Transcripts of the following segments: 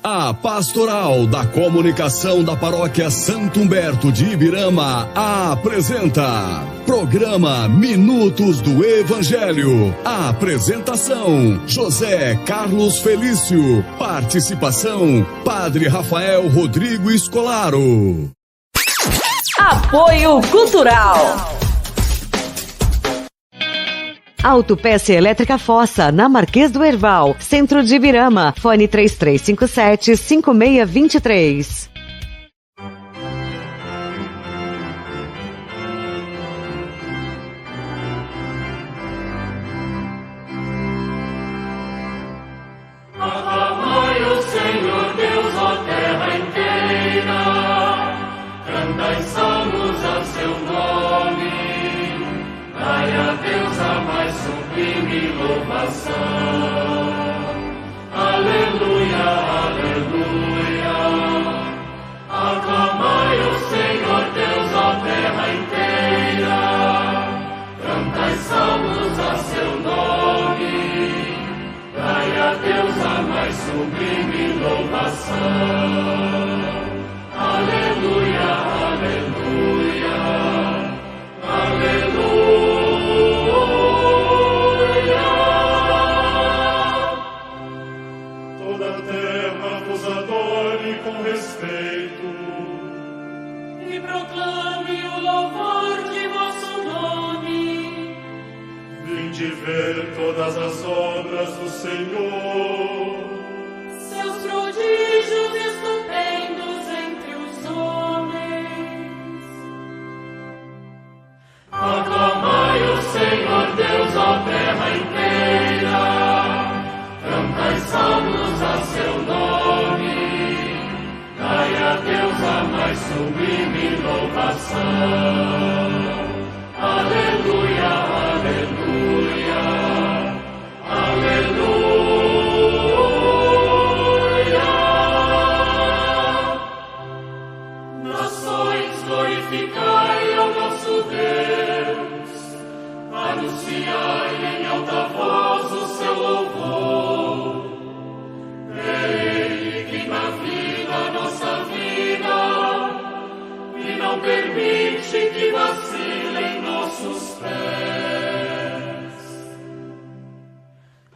A Pastoral da Comunicação da Paróquia Santo Humberto de Ibirama apresenta Programa Minutos do Evangelho. Apresentação: José Carlos Felício. Participação: Padre Rafael Rodrigo Escolaro. Apoio Cultural. Autopeça Elétrica Fossa, na Marquês do Herval, Centro de Ibirama. Fone 3357-5623. Aclamai o Senhor Deus, ó terra inteira, cantai salmos a seu nome. Dai a Deus a mais sublime louvação. Aleluia, aleluia. Aclamai o Senhor Deus, ó terra inteira. Cantai salmos a seu nome. Dai a Deus a mais sublime louvação. Aleluia, aleluia. Aleluia. Toda a terra vos adore com respeito e proclame o louvor de vosso nome. Vinde ver todas as obras do Senhor, seus prodígios estupendos entre os homens. Aclamai o Senhor Deus, ó terra inteira, cantai salmos a seu nome. Dai a Deus a mais sublime louvação. Aleluia, aleluia, aleluia. Nações, glorificai ao nosso Deus, anunciai em alta voz o seu louvor. É Ele que dá vida à nossa vida e não permite que vacilem nossos pés.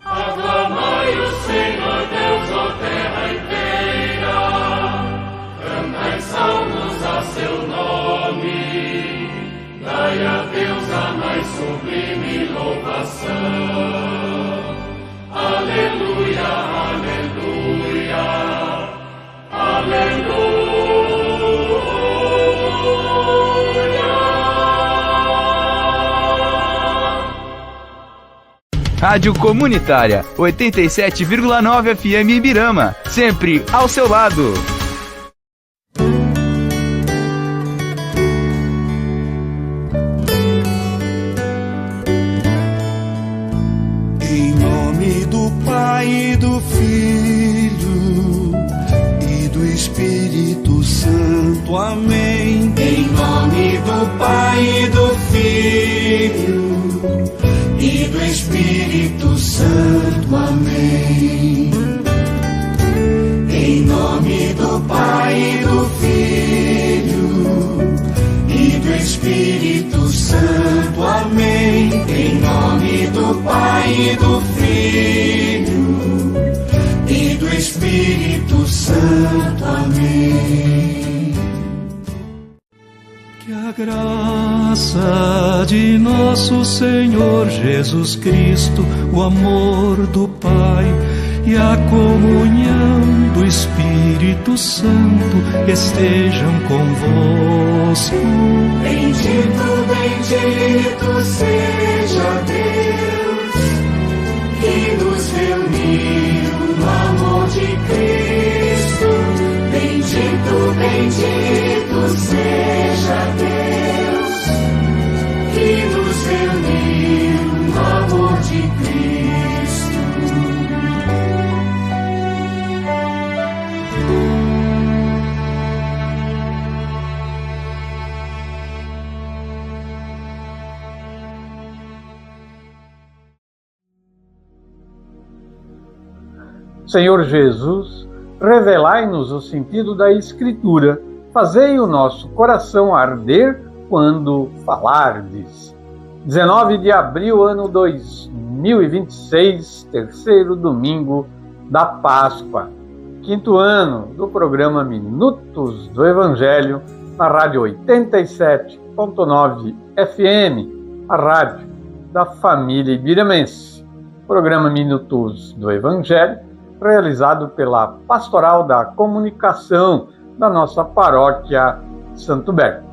Aclamai o Senhor Deus, ó terra inteira, cantai salmos a seu nome. Dai a Deus a mais sublime louvação. Aleluia, aleluia, aleluia. Rádio Comunitária 87,9 FM Ibirama, sempre ao seu lado. Em nome do Pai e do Filho e do Espírito Santo. Amém. Em nome do Pai e do Filho e do Espírito Santo. Amém. Em nome do Pai e do Filho e do Espírito Santo. Amém. Em nome do Pai e do Filho e do Espírito Santo. Amém. Que a graça de nosso Senhor Jesus Cristo, o amor do Pai e a comunhão do Espírito Santo estejam convosco. Bendito, bendito seja Deus que nos reuniu no amor de Cristo. Bendito, bendito seja Deus que nos reuniu no amor de Cristo. Senhor Jesus, revelai-nos o sentido da Escritura, fazei o nosso coração arder quando falardes. 19 de abril, ano 2026, terceiro domingo da Páscoa, quinto ano do programa Minutos do Evangelho, na Rádio 87.9 FM, a rádio da família ibiramense. Programa Minutos do Evangelho, realizado pela Pastoral da Comunicação da nossa paróquia Santo Humberto.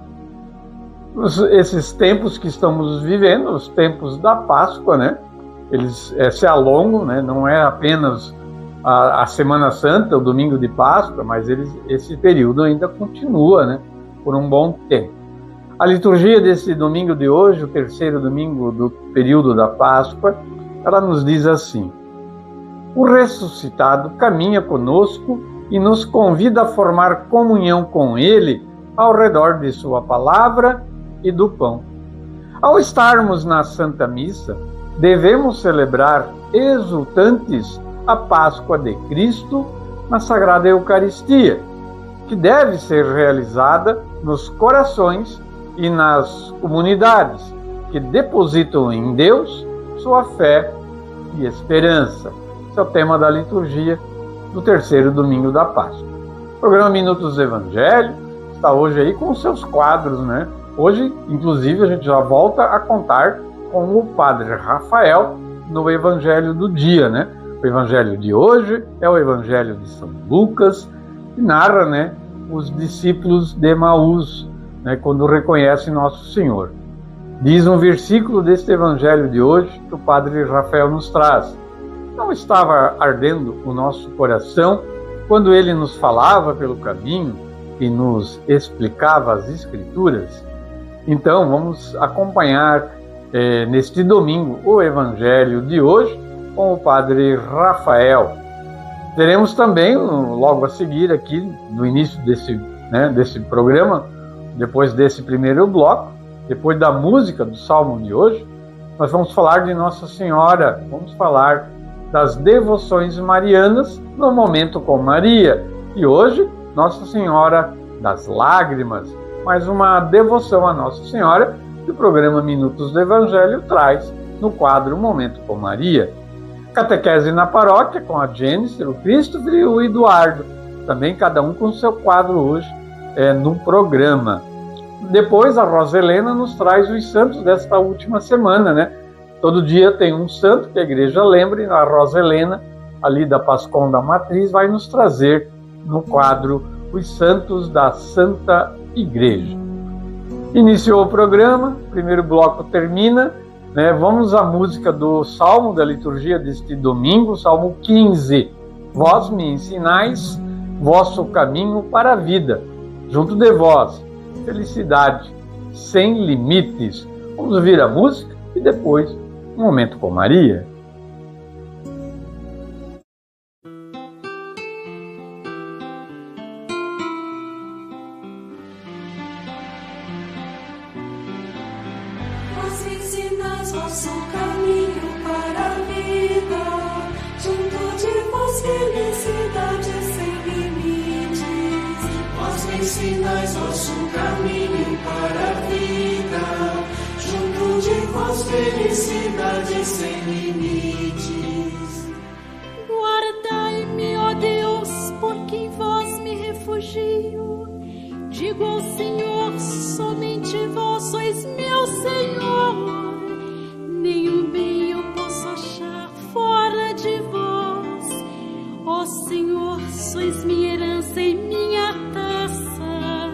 Esses tempos que estamos vivendo, os tempos da Páscoa, né? Eles se alongam, né? Não é apenas a Semana Santa, o domingo de Páscoa, mas esse período ainda continua, né? Por um bom tempo. A liturgia desse domingo de hoje, o terceiro domingo do período da Páscoa, ela nos diz assim: o ressuscitado caminha conosco e nos convida a formar comunhão com Ele ao redor de sua palavra e do pão. Ao estarmos na Santa Missa, devemos celebrar exultantes a Páscoa de Cristo na Sagrada Eucaristia, que deve ser realizada nos corações e nas comunidades que depositam em Deus sua fé e esperança. Esse é o tema da liturgia do terceiro domingo da Páscoa. O programa Minutos do Evangelho está hoje aí com os seus quadros, né? Hoje, inclusive, a gente já volta a contar com o Padre Rafael no Evangelho do dia, né? O Evangelho de hoje é o Evangelho de São Lucas, que narra, né, os discípulos de Emaús, né, quando reconhecem Nosso Senhor. Diz um versículo deste Evangelho de hoje que o Padre Rafael nos traz: não estava ardendo o nosso coração quando ele nos falava pelo caminho e nos explicava as Escrituras? Então, vamos acompanhar neste domingo o Evangelho de hoje com o Padre Rafael. Teremos também, logo a seguir, aqui no início desse programa, depois desse primeiro bloco, depois da música do Salmo de hoje, nós vamos falar de Nossa Senhora, vamos falar das devoções marianas no Momento com Maria. E hoje, Nossa Senhora das Lágrimas, mais uma devoção a Nossa Senhora que o programa Minutos do Evangelho traz no quadro Momento com Maria. Catequese na paróquia com a Jennifer, o Christopher e o Eduardo, também cada um com o seu quadro hoje no programa. Depois a Roselena nos traz os santos desta última semana, né? Todo dia tem um santo que a igreja lembra, e a Roselena, ali da Pascom da Matriz, vai nos trazer no quadro os santos da Santa Igreja. Iniciou o programa, o primeiro bloco termina, né? Vamos à música do Salmo da liturgia deste domingo, Salmo 15. Vós me ensinais vosso caminho para a vida, junto de vós, felicidade sem limites. Vamos ouvir a música e depois um Momento com Maria. Vós me ensinais vosso caminho para a vida, junto de vós felicidade sem limites. Vós me ensinais vosso caminho para a vida, junto de vós felicidade sem limites. Guardai-me, ó Deus, porque em vós me refugio. Digo ao Senhor, somente vós sois meu Senhor. Nenhum bem eu posso achar fora de vós. Ó Senhor, sois minha herança e minha taça.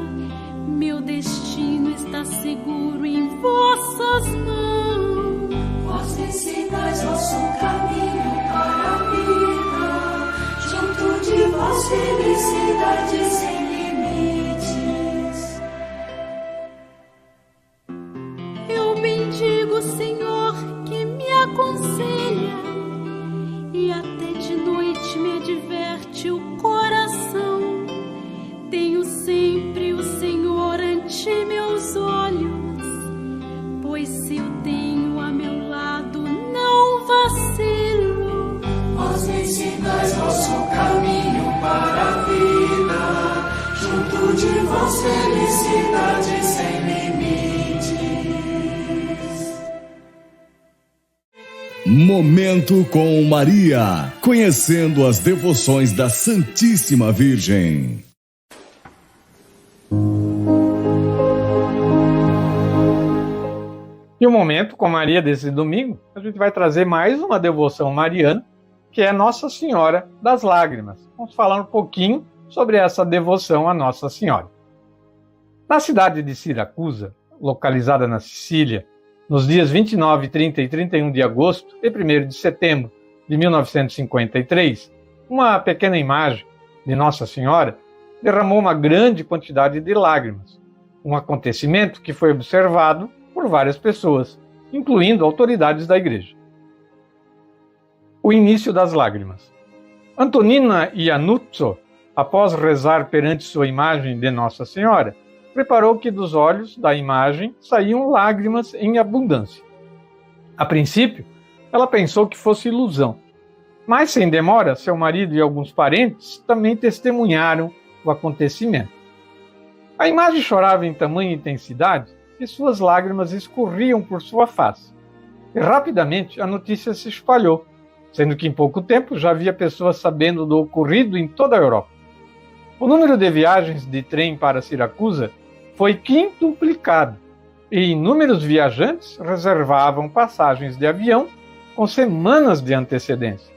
Meu destino está seguro em vossas mãos. Vós me ensinais vosso caminho para a vida, junto de vós felicidade sem limites. Eu bendigo, Senhor, que me aconselha, e até de noite me adverte o coração. Tenho sempre o Senhor ante meus olhos, pois se eu tenho a meu lado, não vacilo. vós felicidade sem limites. Momento com Maria, conhecendo as devoções da Santíssima Virgem. E o Momento com Maria desse domingo, a gente vai trazer mais uma devoção mariana, que é Nossa Senhora das Lágrimas. Vamos falar um pouquinho sobre essa devoção a Nossa Senhora. Na cidade de Siracusa, localizada na Sicília, nos dias 29, 30 e 31 de agosto e 1º de setembro de 1953, uma pequena imagem de Nossa Senhora derramou uma grande quantidade de lágrimas, um acontecimento que foi observado por várias pessoas, incluindo autoridades da igreja. O início das lágrimas. Antonina Iannuzzo, após rezar perante sua imagem de Nossa Senhora, reparou que dos olhos da imagem saíam lágrimas em abundância. A princípio, ela pensou que fosse ilusão, mas sem demora, seu marido e alguns parentes também testemunharam o acontecimento. A imagem chorava em tamanha intensidade que suas lágrimas escorriam por sua face. E rapidamente a notícia se espalhou, sendo que em pouco tempo já havia pessoas sabendo do ocorrido em toda a Europa. O número de viagens de trem para Siracusa foi quintuplicado, e inúmeros viajantes reservavam passagens de avião com semanas de antecedência.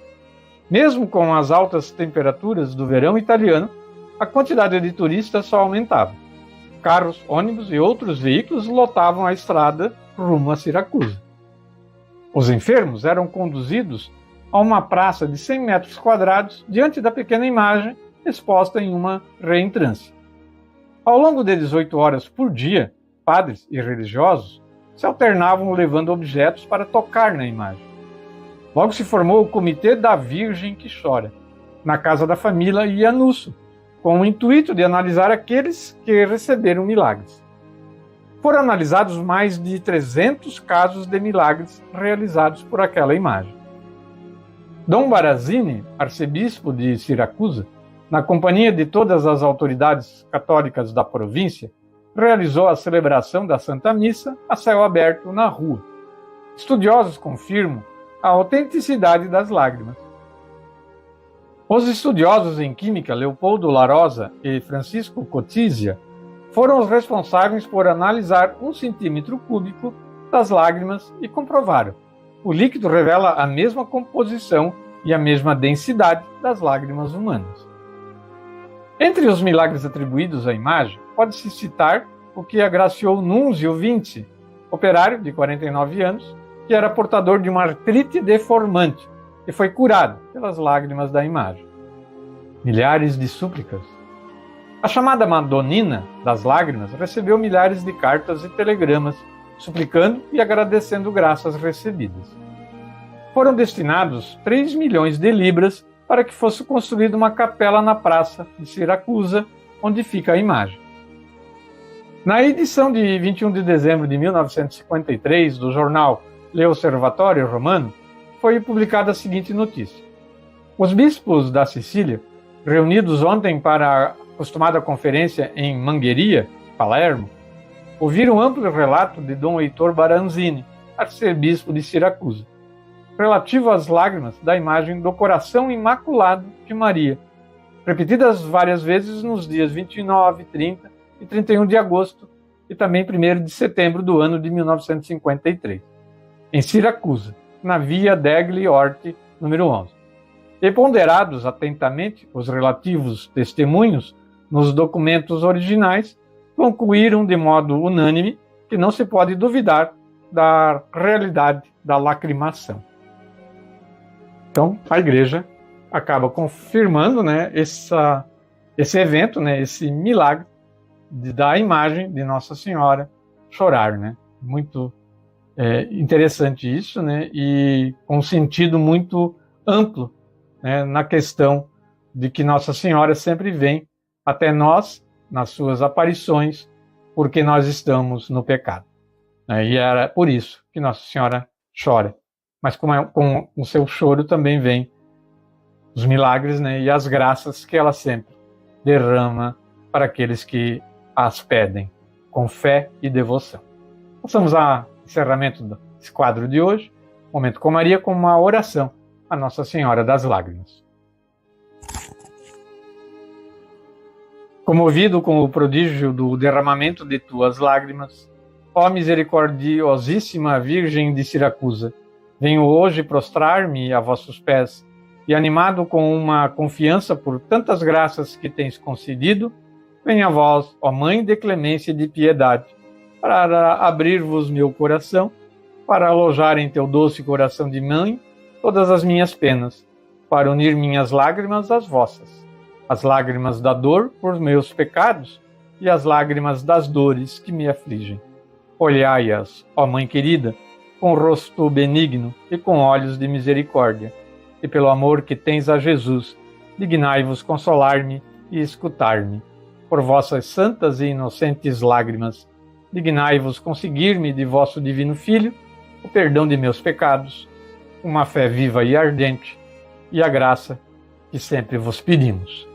Mesmo com as altas temperaturas do verão italiano, a quantidade de turistas só aumentava. Carros, ônibus e outros veículos lotavam a estrada rumo a Siracusa. Os enfermos eram conduzidos a uma praça de 100 metros quadrados diante da pequena imagem exposta em uma reentrância. Ao longo de 18 horas por dia, padres e religiosos se alternavam levando objetos para tocar na imagem. Logo se formou o Comitê da Virgem que Chora, na casa da família Iannuzzo, com o intuito de analisar aqueles que receberam milagres. Foram analisados mais de 300 casos de milagres realizados por aquela imagem. Dom Barazini, arcebispo de Siracusa, na companhia de todas as autoridades católicas da província, realizou a celebração da Santa Missa a céu aberto na rua. Estudiosos confirmam a autenticidade das lágrimas. Os estudiosos em química Leopoldo Larosa e Francisco Cotizia foram os responsáveis por analisar 1 centímetro cúbico das lágrimas e comprovaram. O líquido revela a mesma composição e a mesma densidade das lágrimas humanas. Entre os milagres atribuídos à imagem, pode-se citar o que agraciou Núnzio Vinci, operário de 49 anos, que era portador de uma artrite deformante e foi curado pelas lágrimas da imagem. Milhares de súplicas. A chamada Madonina das Lágrimas recebeu milhares de cartas e telegramas, suplicando e agradecendo graças recebidas. Foram destinados 3 milhões de libras para que fosse construída uma capela na praça de Siracusa, onde fica a imagem. Na edição de 21 de dezembro de 1953 do jornal L'Osservatore Romano, foi publicada a seguinte notícia. Os bispos da Sicília, reunidos ontem para a acostumada conferência em Mangheria, Palermo, ouviram um amplo relato de Dom Heitor Baranzini, arcebispo de Siracusa, relativo às lágrimas da imagem do Coração Imaculado de Maria, repetidas várias vezes nos dias 29, 30 e 31 de agosto e também 1º de setembro do ano de 1953, em Siracusa, na Via degli Orti, número 11. E ponderados atentamente os relativos testemunhos nos documentos originais, concluíram de modo unânime que não se pode duvidar da realidade da lacrimação. Então, a Igreja acaba confirmando, esse evento, esse milagre da imagem de Nossa Senhora chorar. Muito interessante isso, e com um sentido muito amplo, na questão de que Nossa Senhora sempre vem até nós, nas suas aparições, porque nós estamos no pecado. E era por isso que Nossa Senhora chora. Mas com o seu choro também vem os milagres, e as graças que ela sempre derrama para aqueles que as pedem, com fé e devoção. Passamos ao encerramento desse quadro de hoje, Momento com Maria, com uma oração a Nossa Senhora das Lágrimas. Comovido com o prodígio do derramamento de tuas lágrimas, ó misericordiosíssima Virgem de Siracusa, venho hoje prostrar-me a vossos pés e, animado com uma confiança por tantas graças que tens concedido, venho a vós, ó Mãe de clemência e de piedade, para abrir-vos meu coração, para alojar em teu doce coração de mãe todas as minhas penas, para unir minhas lágrimas às vossas, as lágrimas da dor por meus pecados e as lágrimas das dores que me afligem. Olhai-as, ó Mãe querida, com rosto benigno e com olhos de misericórdia, e pelo amor que tens a Jesus, dignai-vos consolar-me e escutar-me. Por vossas santas e inocentes lágrimas, dignai-vos conseguir-me de vosso divino Filho o perdão de meus pecados, uma fé viva e ardente, e a graça que sempre vos pedimos.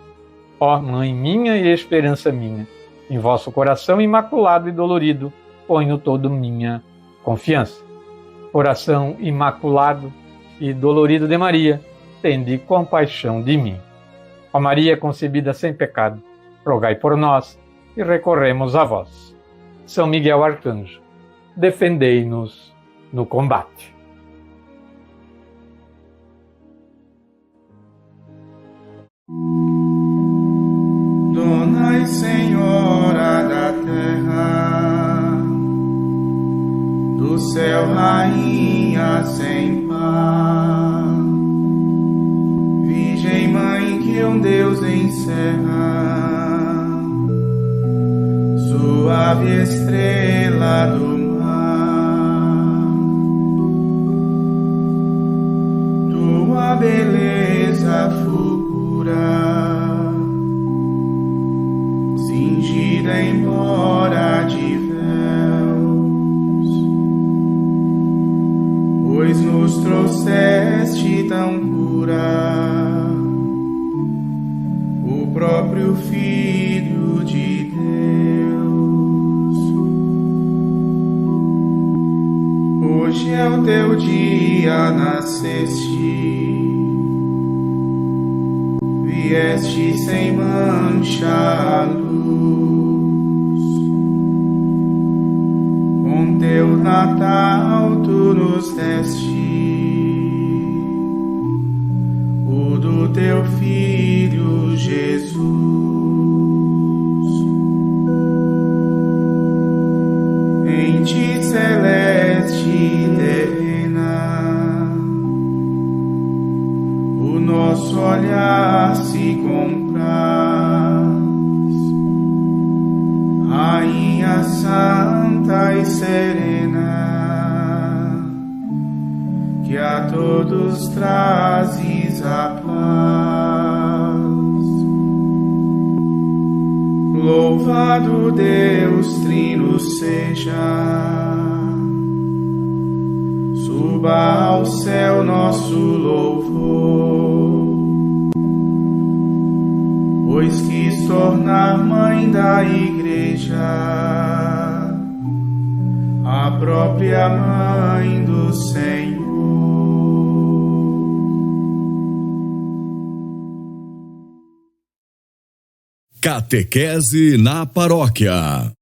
Ó Mãe minha e esperança minha, em vosso coração imaculado e dolorido, ponho toda minha confiança. Coração imaculado e dolorido de Maria, tende compaixão de mim. Ó Maria concebida sem pecado, rogai por nós e recorremos a vós. São Miguel Arcanjo, defendei-nos no combate. Dona e Senhora da terra, do céu rainha sem par, Virgem Mãe que um Deus encerra, suave estrela do mar, tua beleza fulgura, cingida embora de véus, pois nos trouxeste tão pura, o próprio Filho de Deus. Hoje é o teu dia, nasceste, vieste sem mancha à luz, com teu Natal tu nos deste, o do teu Filho Jesus. Em ti celeste e terrena, o nosso olhar se compraz, Rainha Santa e serena, que a todos trazes a paz. Louvado Deus Trino seja, suba ao céu nosso louvor, pois quis tornar mãe da Igreja, a própria mãe do Senhor. Catequese na Paróquia.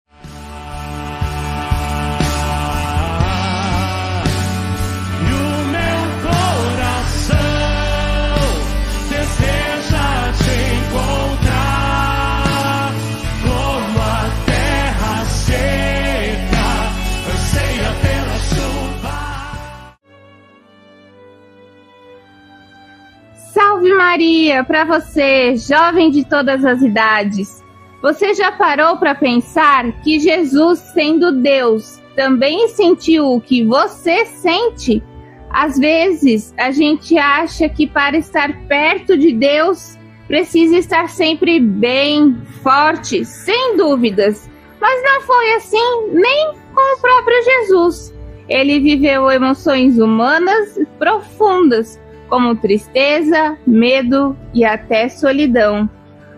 Salve Maria, para você, jovem de todas as idades. Você já parou para pensar que Jesus, sendo Deus, também sentiu o que você sente? Às vezes, a gente acha que para estar perto de Deus, precisa estar sempre bem, forte, sem dúvidas. Mas não foi assim nem com o próprio Jesus. Ele viveu emoções humanas profundas, como tristeza, medo e até solidão.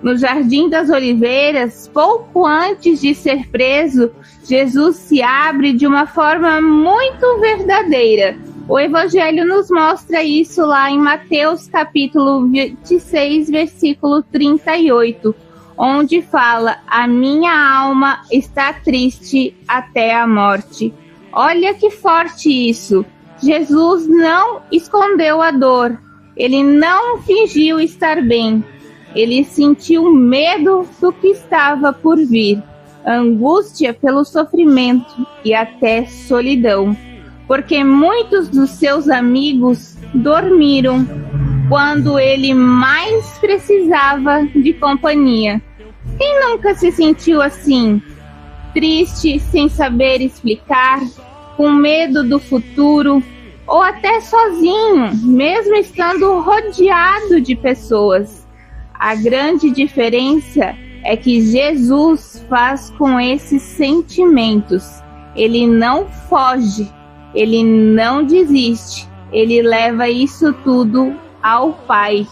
No Jardim das Oliveiras, pouco antes de ser preso, Jesus se abre de uma forma muito verdadeira. O Evangelho nos mostra isso lá em Mateus capítulo 26, versículo 38, onde fala: a minha alma está triste até a morte. Olha que forte isso! Jesus não escondeu a dor, ele não fingiu estar bem, ele sentiu medo do que estava por vir, angústia pelo sofrimento e até solidão, porque muitos dos seus amigos dormiram quando ele mais precisava de companhia. Quem nunca se sentiu assim? Triste, sem saber explicar, com medo do futuro, ou até sozinho, mesmo estando rodeado de pessoas. A grande diferença é que Jesus faz com esses sentimentos. Ele não foge, ele não desiste, ele leva isso tudo ao Pai.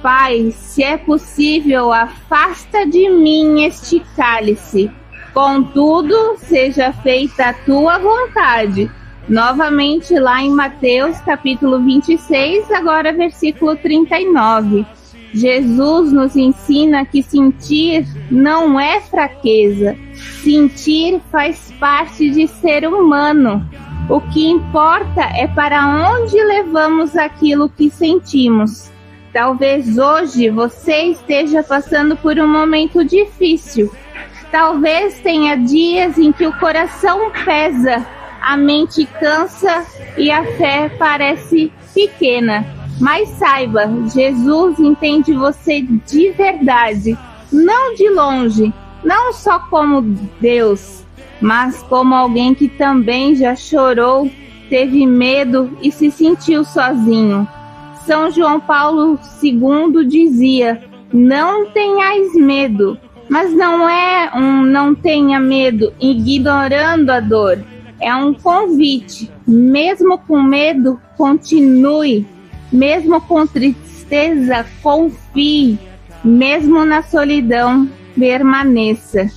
Pai, se é possível, afasta de mim este cálice. Contudo, seja feita a tua vontade. Novamente lá em Mateus capítulo 26, agora versículo 39. Jesus nos ensina que sentir não é fraqueza. Sentir faz parte de ser humano. O que importa é para onde levamos aquilo que sentimos. Talvez hoje você esteja passando por um momento difícil. Talvez tenha dias em que o coração pesa, a mente cansa e a fé parece pequena. Mas saiba, Jesus entende você de verdade, não de longe, não só como Deus, mas como alguém que também já chorou, teve medo e se sentiu sozinho. São João Paulo II dizia: não tenhais medo, mas não é um não tenha medo ignorando a dor, é um convite. Mesmo com medo, continue. Mesmo com tristeza, confie. Mesmo na solidão, permaneça.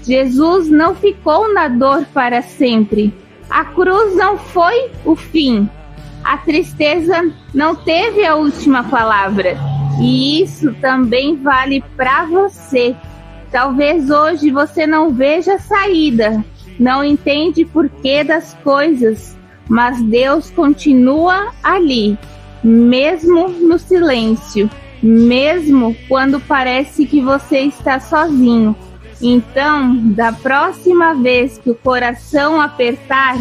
Jesus não ficou na dor para sempre. A cruz não foi o fim. A tristeza não teve a última palavra. E isso também vale para você. Talvez hoje você não veja saída, não entende porquê das coisas, mas Deus continua ali, mesmo no silêncio, mesmo quando parece que você está sozinho. Então, da próxima vez que o coração apertar,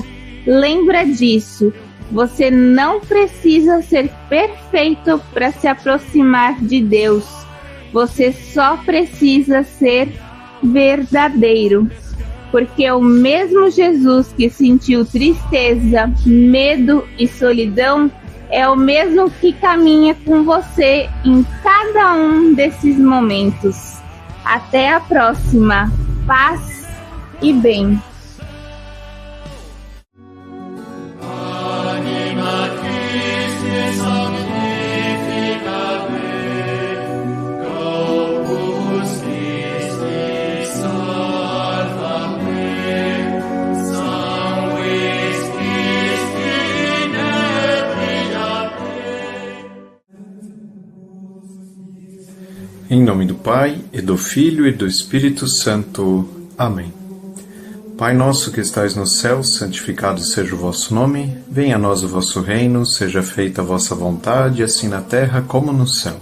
lembra disso. Você não precisa ser perfeito para se aproximar de Deus. Você só precisa ser verdadeiro. Porque o mesmo Jesus que sentiu tristeza, medo e solidão é o mesmo que caminha com você em cada um desses momentos. Até a próxima. Paz e bem. Em nome do Pai, e do Filho, e do Espírito Santo. Amém. Pai nosso que estais no céu, santificado seja o vosso nome. Venha a nós o vosso reino, seja feita a vossa vontade, assim na terra como no céu.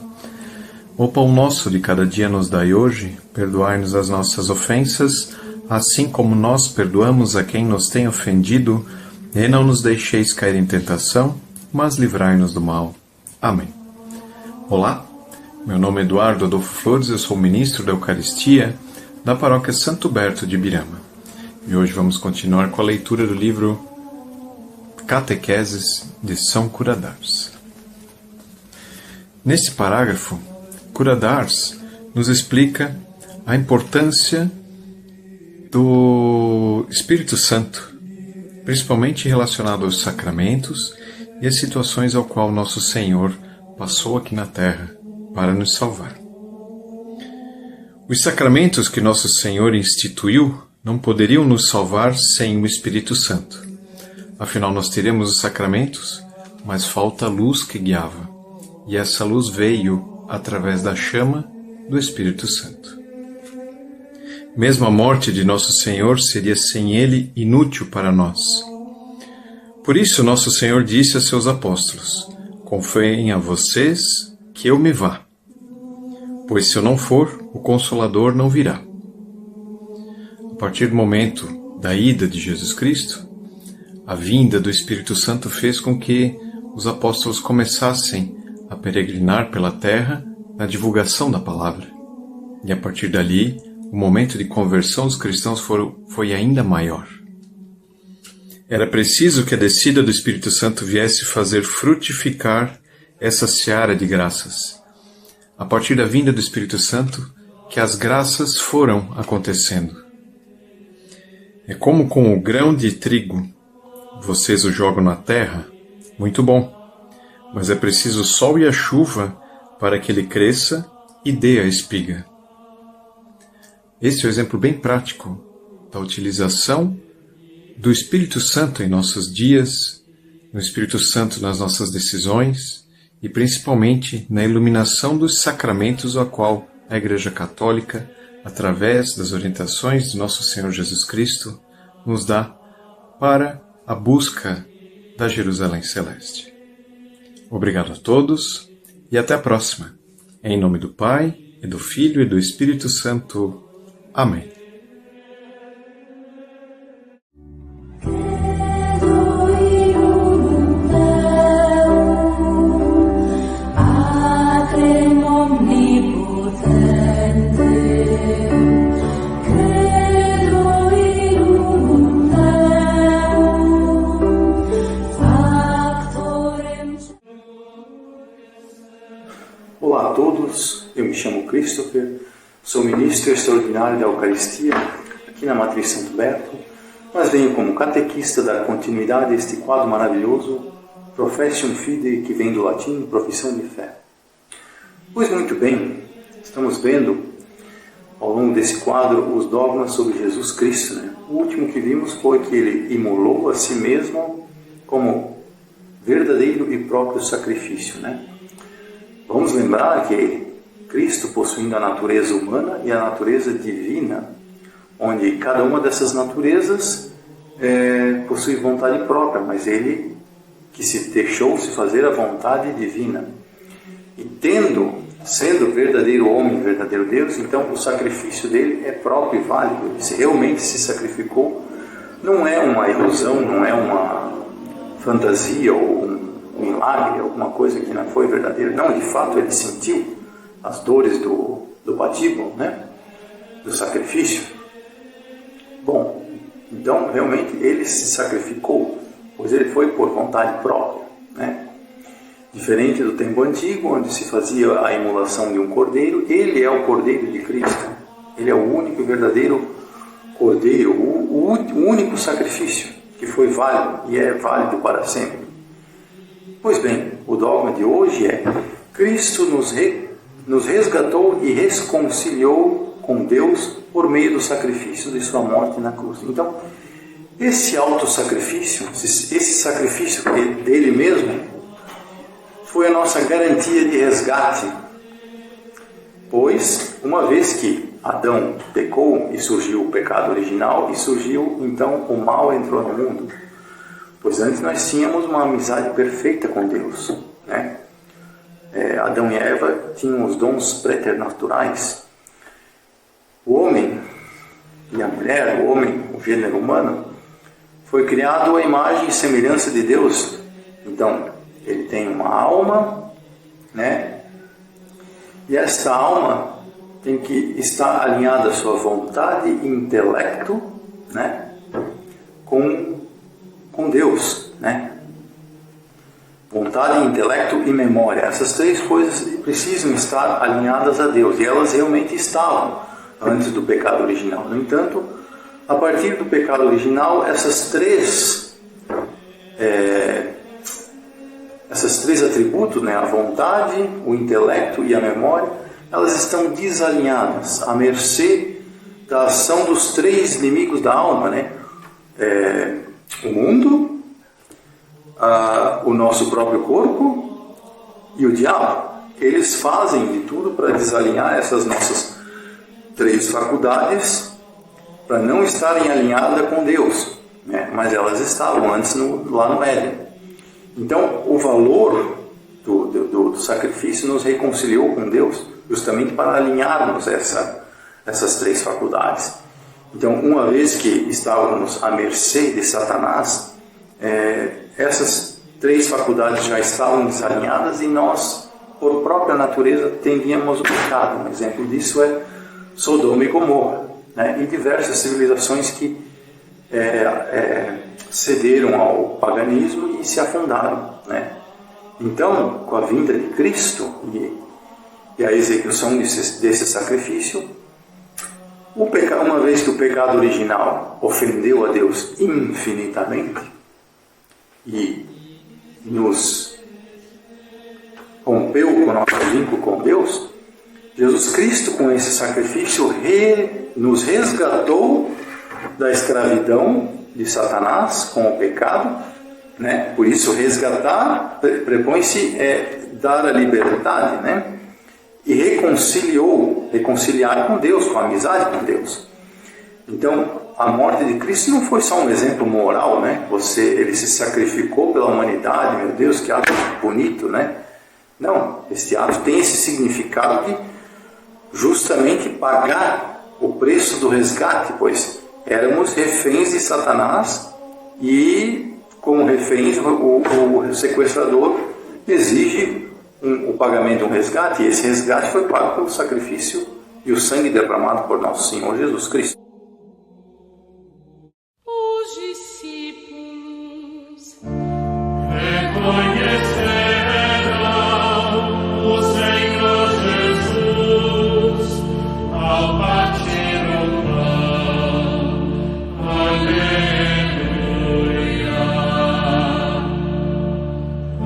O pão nosso de cada dia nos dai hoje, perdoai-nos as nossas ofensas, assim como nós perdoamos a quem nos tem ofendido, e não nos deixeis cair em tentação, mas livrai-nos do mal. Amém. Olá. Meu nome é Eduardo Adolfo Flores, eu sou ministro da Eucaristia da Paróquia Santo Berto de Ibirama. E hoje vamos continuar com a leitura do livro Catequeses de São Curadars. Nesse parágrafo, Curadars nos explica a importância do Espírito Santo, principalmente relacionado aos sacramentos e as situações ao qual nosso Senhor passou aqui na Terra para nos salvar. Os sacramentos que Nosso Senhor instituiu não poderiam nos salvar sem o Espírito Santo. Afinal, nós teremos os sacramentos, mas falta a luz que guiava. E essa luz veio através da chama do Espírito Santo. Mesmo a morte de Nosso Senhor seria sem Ele inútil para nós. Por isso, Nosso Senhor disse a seus apóstolos: confiem a vocês que eu me vá. Pois se eu não for, o Consolador não virá. A partir do momento da ida de Jesus Cristo, a vinda do Espírito Santo fez com que os apóstolos começassem a peregrinar pela terra na divulgação da palavra. E a partir dali, o momento de conversão dos cristãos foi ainda maior. Era preciso que a descida do Espírito Santo viesse fazer frutificar essa seara de graças. A partir da vinda do Espírito Santo, que as graças foram acontecendo. É como com o grão de trigo. Vocês o jogam na terra? Muito bom. Mas é preciso o sol e a chuva para que ele cresça e dê a espiga. Esse é o exemplo bem prático da utilização do Espírito Santo em nossos dias, no Espírito Santo nas nossas decisões e principalmente na iluminação dos sacramentos a qual a Igreja Católica, através das orientações de Nosso Senhor Jesus Cristo, nos dá para a busca da Jerusalém Celeste. Obrigado a todos e até a próxima. Em nome do Pai, e do Filho e do Espírito Santo. Amém. Olá a todos, eu me chamo Christopher, sou ministro extraordinário da Eucaristia aqui na Matriz Santo Berto, mas venho como catequista dar continuidade a este quadro maravilhoso, Professione Fidei, que vem do latim, profissão de fé. Pois muito bem, estamos vendo ao longo desse quadro os dogmas sobre Jesus Cristo, né? O último que vimos foi que ele imolou a si mesmo como verdadeiro e próprio sacrifício, né? Vamos lembrar que Cristo, possuindo a natureza humana e a natureza divina, onde cada uma dessas naturezas possui vontade própria, mas ele que se deixou-se fazer a vontade divina. E sendo verdadeiro homem, verdadeiro Deus, então o sacrifício dele é próprio e válido. Ele realmente se sacrificou. Não é uma ilusão, não é uma fantasia ou um milagre, alguma coisa que não foi verdadeira. Não, de fato ele sentiu as dores do patíbulo, né? Do sacrifício. Bom, então realmente ele se sacrificou, pois ele foi por vontade própria, né? Diferente do tempo antigo, onde se fazia a imolação de um cordeiro, ele é o cordeiro de Cristo. Ele é o único e verdadeiro cordeiro, o único sacrifício que foi válido e é válido para sempre. Pois bem, o dogma de hoje é: Cristo nos resgatou e reconciliou com Deus por meio do sacrifício de sua morte na cruz. Então, esse autossacrifício, esse sacrifício dele mesmo, foi a nossa garantia de resgate. Pois, uma vez que Adão pecou e surgiu o pecado original, e surgiu então o mal entrou no mundo. Pois antes nós tínhamos uma amizade perfeita com Deus, né? Adão e Eva tinham os dons preternaturais. O homem e a mulher, o gênero humano, foi criado à imagem e semelhança de Deus. Então, ele tem uma alma, né? E essa alma tem que estar alinhada à sua vontade e intelecto, né? Com Deus, né? Vontade, intelecto e memória. Essas três coisas precisam estar alinhadas a Deus. E elas realmente estavam antes do pecado original. No entanto, a partir do pecado original, esses três atributos, né, a vontade, o intelecto e a memória, elas estão desalinhadas, à mercê da ação dos três inimigos da alma, né? O mundo, o nosso próprio corpo e o diabo. Eles fazem de tudo para desalinhar essas nossas três faculdades, para não estarem alinhadas com Deus, né? Mas elas estavam antes lá no Éden. Então, o valor do sacrifício nos reconciliou com Deus, justamente para alinharmos essas três faculdades. Então, uma vez que estávamos à mercê de Satanás, essas três faculdades já estavam desalinhadas e nós, por própria natureza, tendíamos ao pecado. Um exemplo disso é Sodoma e Gomorra, né? E diversas civilizações que cederam ao paganismo e se afundaram, né? Então, com a vinda de Cristo e a execução desse sacrifício, uma vez que o pecado original ofendeu a Deus infinitamente e nos rompeu com o nosso vínculo com Deus, Jesus Cristo, com esse sacrifício, nos resgatou da escravidão de Satanás com o pecado, né? Por isso, resgatar prepõe-se dar a liberdade, né? E reconciliar com Deus, com a amizade com Deus. Então, a morte de Cristo não foi só um exemplo moral, né? Ele se sacrificou pela humanidade, meu Deus, que ato bonito, né? Não, este ato tem esse significado de justamente pagar o preço do resgate, pois éramos reféns de Satanás e, como reféns, o sequestrador exige o pagamento de um resgate, e esse resgate foi pago pelo sacrifício e o sangue derramado por nosso Senhor Jesus Cristo. Os discípulos reconhecerão o Senhor Jesus ao partir o pão. Aleluia.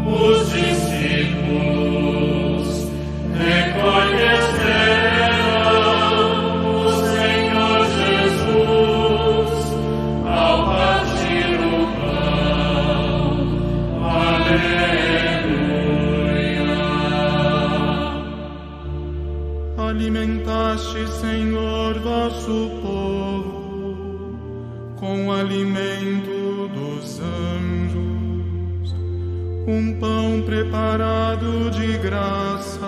Os discípulos reconhecerão o Senhor Jesus ao partir o pão. Aleluia. Alimentaste, Senhor, vosso povo com o alimento dos anjos, um pão preparado de graça,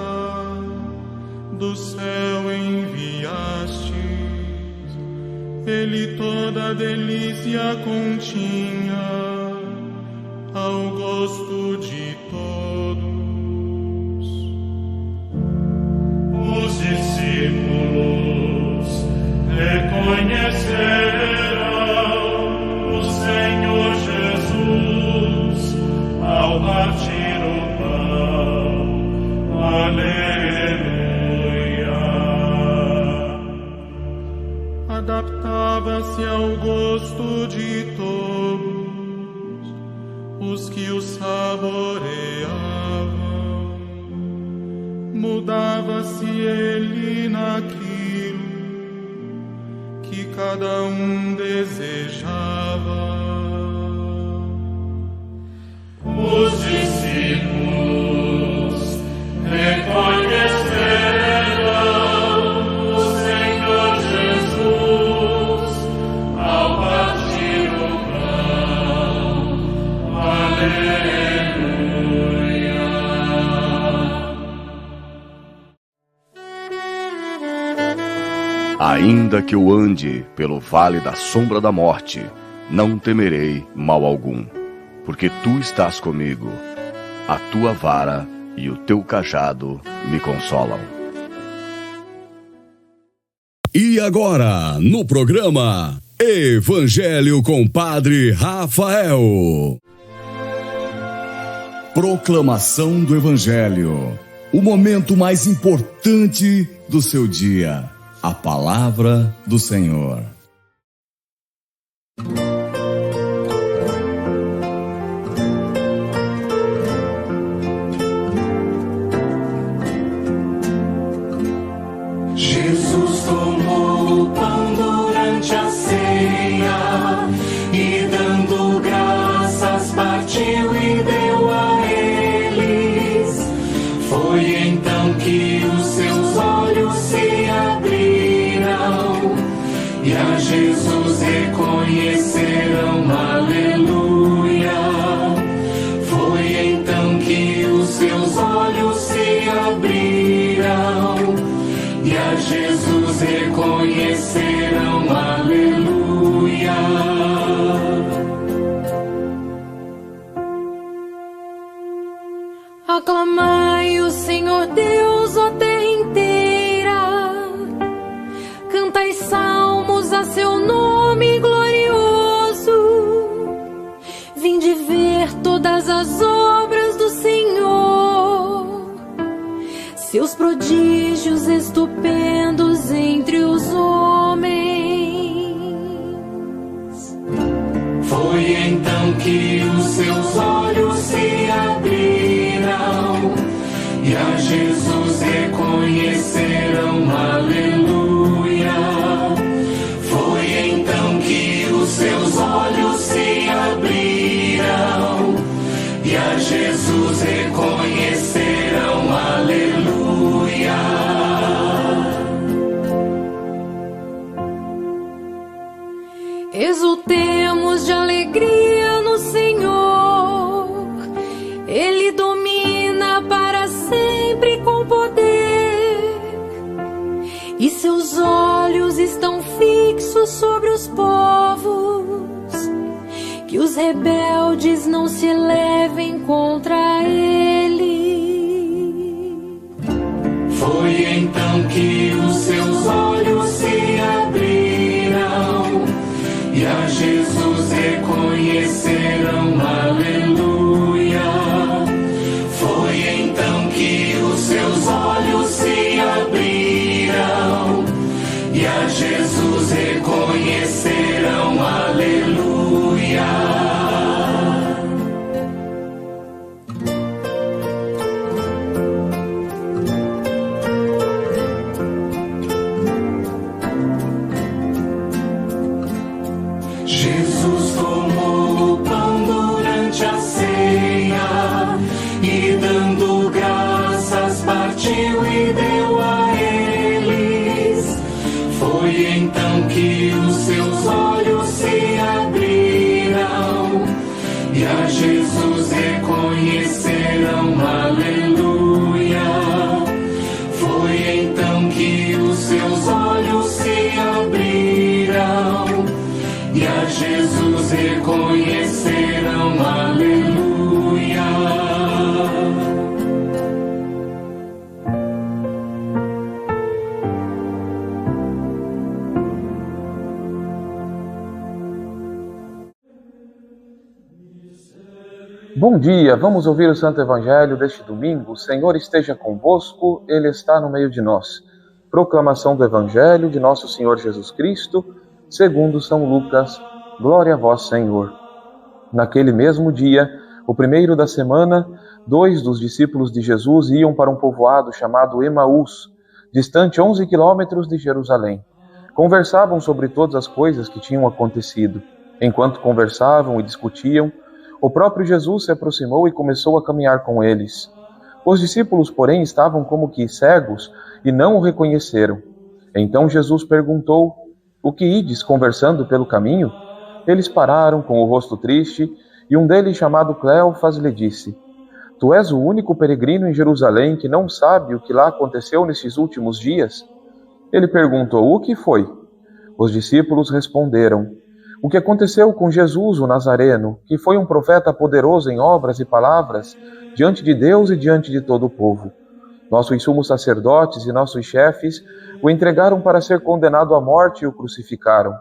do céu enviastes. Ele toda a delícia continha, ao gosto de todos. Os discípulos reconhecerão o Senhor Jesus ao partir o pão. Aleluia. Adaptava-se ao gosto de todos os que o saboreavam. Mudava-se ele naquilo que cada um desejava. Os discípulos reconhecerão o Senhor Jesus ao partir o pão. Aleluia. Ainda que eu ande pelo vale da sombra da morte, não temerei mal algum, porque tu estás comigo. A tua vara e o teu cajado me consolam. E agora, no programa Evangelho com Padre Rafael. Proclamação do Evangelho. O momento mais importante do seu dia. A palavra do Senhor. e a Jesus reconhecerão, aleluia. Foi então que os seus olhos se abriram, e a Jesus reconhecerão, aleluia. Aclamai o Senhor Deus, ó terra inteira, cantai salmos a seu nome glorioso. Vinde ver todas as obras do Senhor, seus prodígios estupendos entre os homens. Foi então que os seus olhos se abriram, e a Jesus reconhecerão, aleluia. Foi então que os seus olhos se abriram, e a Jesus reconhecerão, aleluia. Exultemos de alegria no Senhor, Ele domina para sempre com poder, e seus olhos estão fixos sobre os povos, que os rebeldes não se elevem contra Ele. Foi então que os seus olhos se abriram, e a Jesus reconhecerão, aleluia. Foi então que os seus olhos se abriram, e a Jesus reconhecerão, aleluia. Jesus tomou o pão durante a ceia, e dando graças partiu e deu a eles. Foi então que os seus olhos se abriram, e a Jesus reconhecerão, aleluia. Foi então que os seus olhos se abriram, e a Jesus reconhecerão, aleluia. Bom dia, vamos ouvir o Santo Evangelho deste domingo. O Senhor esteja convosco, Ele está no meio de nós. Proclamação do Evangelho de nosso Senhor Jesus Cristo, segundo São Lucas. Glória a vós, Senhor. Naquele mesmo dia, o primeiro da semana, 2 dos discípulos de Jesus iam para um povoado chamado Emaús, distante 11 quilômetros de Jerusalém. Conversavam sobre todas as coisas que tinham acontecido. Enquanto conversavam e discutiam, o próprio Jesus se aproximou e começou a caminhar com eles. Os discípulos, porém, estavam como que cegos e não o reconheceram. Então Jesus perguntou: "O que ides conversando pelo caminho?" Eles pararam com o rosto triste, e um deles, chamado Cleofas, lhe disse: "Tu és o único peregrino em Jerusalém que não sabe o que lá aconteceu nesses últimos dias?" Ele perguntou: "O que foi?" Os discípulos responderam: "O que aconteceu com Jesus, o Nazareno, que foi um profeta poderoso em obras e palavras, diante de Deus e diante de todo o povo. Nossos sumos sacerdotes e nossos chefes o entregaram para ser condenado à morte e o crucificaram.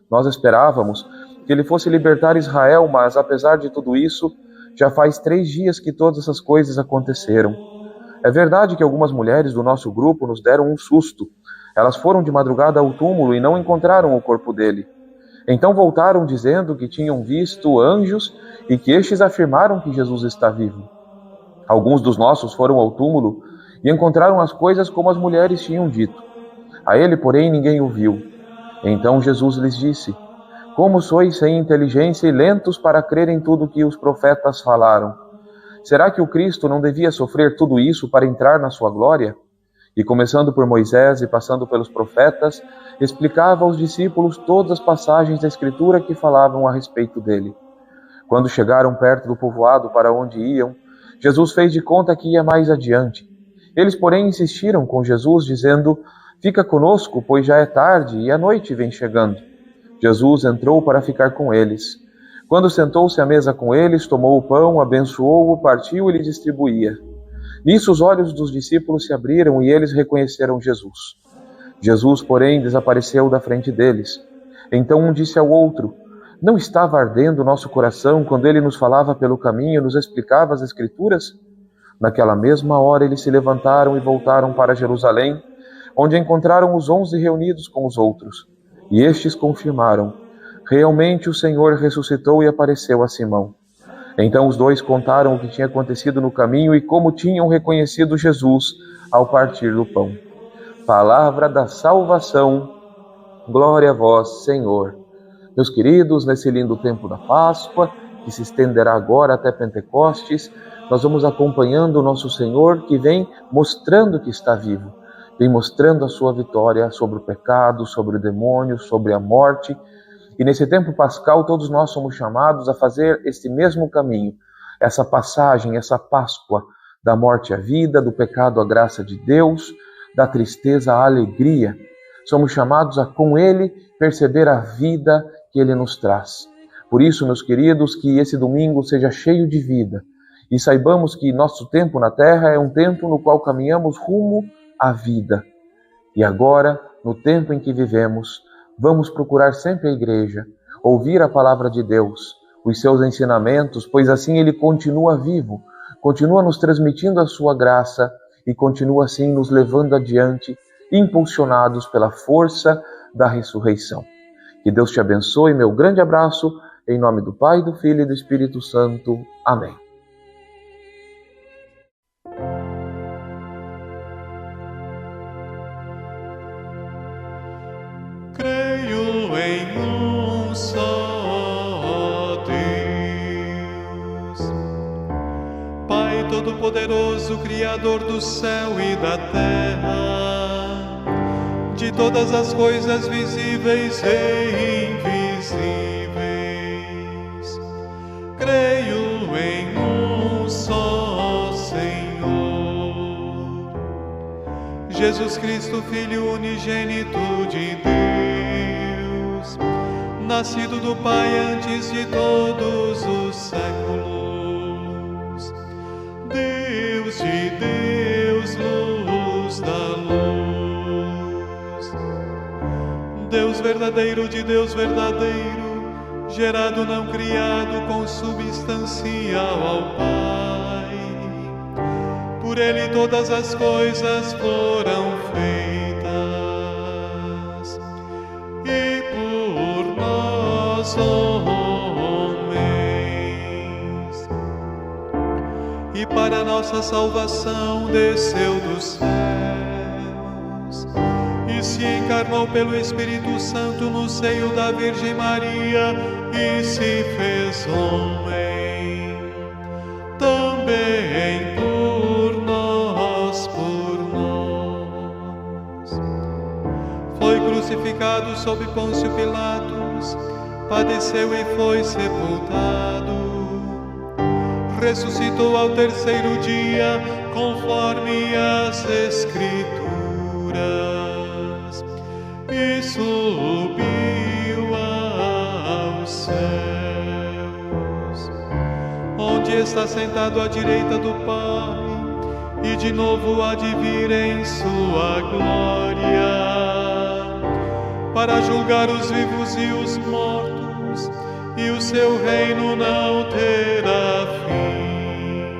Nós esperávamos que ele fosse libertar Israel, mas, apesar de tudo isso, já faz 3 dias que todas essas coisas aconteceram. É verdade que algumas mulheres do nosso grupo nos deram um susto. Elas foram de madrugada ao túmulo e não encontraram o corpo dele. Então voltaram dizendo que tinham visto anjos e que estes afirmaram que Jesus está vivo. Alguns dos nossos foram ao túmulo e encontraram as coisas como as mulheres tinham dito. A ele, porém, ninguém o viu. Então Jesus lhes disse: Como sois sem inteligência e lentos para crer em tudo que os profetas falaram? Será que o Cristo não devia sofrer tudo isso para entrar na sua glória? E começando por Moisés e passando pelos profetas, explicava aos discípulos todas as passagens da Escritura que falavam a respeito dele. Quando chegaram perto do povoado para onde iam, Jesus fez de conta que ia mais adiante. Eles, porém, insistiram com Jesus, dizendo: "Fica conosco, pois já é tarde e a noite vem chegando." Jesus entrou para ficar com eles. Quando sentou-se à mesa com eles, tomou o pão, abençoou-o, partiu e lhe distribuía. Nisso os olhos dos discípulos se abriram e eles reconheceram Jesus. Jesus, porém, desapareceu da frente deles. Então um disse ao outro: "Não estava ardendo o nosso coração quando ele nos falava pelo caminho e nos explicava as Escrituras?" Naquela mesma hora eles se levantaram e voltaram para Jerusalém, onde encontraram os 11 reunidos com os outros. E estes confirmaram: "Realmente o Senhor ressuscitou e apareceu a Simão." Então os dois contaram o que tinha acontecido no caminho e como tinham reconhecido Jesus ao partir do pão. Palavra da salvação. Glória a vós, Senhor. Meus queridos, nesse lindo tempo da Páscoa, que se estenderá agora até Pentecostes, nós vamos acompanhando o nosso Senhor, que vem mostrando que está vivo, vem mostrando a sua vitória sobre o pecado, sobre o demônio, sobre a morte. E nesse tempo pascal, todos nós somos chamados a fazer este mesmo caminho, essa passagem, essa Páscoa da morte à vida, do pecado à graça de Deus, da tristeza à alegria. Somos chamados a, com Ele, perceber a vida que Ele nos traz. Por isso, meus queridos, que esse domingo seja cheio de vida e saibamos que nosso tempo na Terra é um tempo no qual caminhamos rumo à vida. E agora, no tempo em que vivemos, vamos procurar sempre a igreja, ouvir a palavra de Deus, os seus ensinamentos, pois assim Ele continua vivo, continua nos transmitindo a sua graça e continua assim nos levando adiante, impulsionados pela força da ressurreição. Que Deus te abençoe, meu grande abraço, em nome do Pai, do Filho e do Espírito Santo. Amém. Creio em um só Deus, Pai Todo-Poderoso, Criador do céu e da terra, de todas as coisas visíveis e invisíveis. Creio em um só Senhor, Jesus Cristo, Filho unigênito de Deus, nascido do Pai antes de todos os séculos, Deus de Deus, luz da luz, Deus verdadeiro de Deus verdadeiro, gerado não criado, consubstancial ao Pai. Por Ele todas as coisas foram feitas, e por nós homens, e para nossa salvação desceu dos céus, e se encarnou pelo Espírito Santo no seio da Virgem Maria, e se fez homem, também por nós, Foi crucificado sob Pôncio Pilatos, padeceu e foi sepultado, ressuscitou ao terceiro dia, conforme as Escrituras, e subiu aos céus, onde está sentado à direita do Pai, e de novo há de vir em sua glória, para julgar os vivos e os mortos, e o seu reino não terá fim.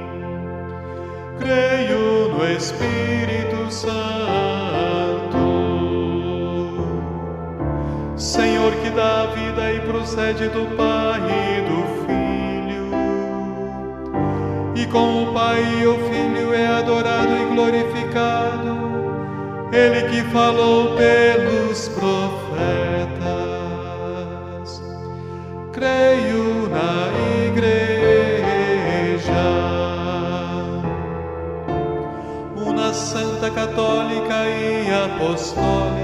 Creio no Espírito Santo, Senhor, que dá a vida e procede do Pai e do Filho, e com o Pai e o Filho é adorado e glorificado, Ele que falou pelos profetas. Creio na Igreja, una santa católica, apostólica.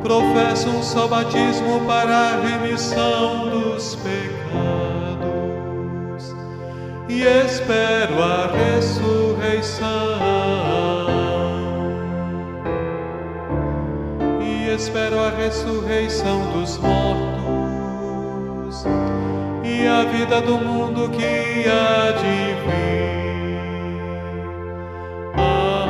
Professo um só batismo para a remissão dos pecados e espero a ressurreição. Espero a ressurreição dos mortos e a vida do mundo que há de vir. Amém.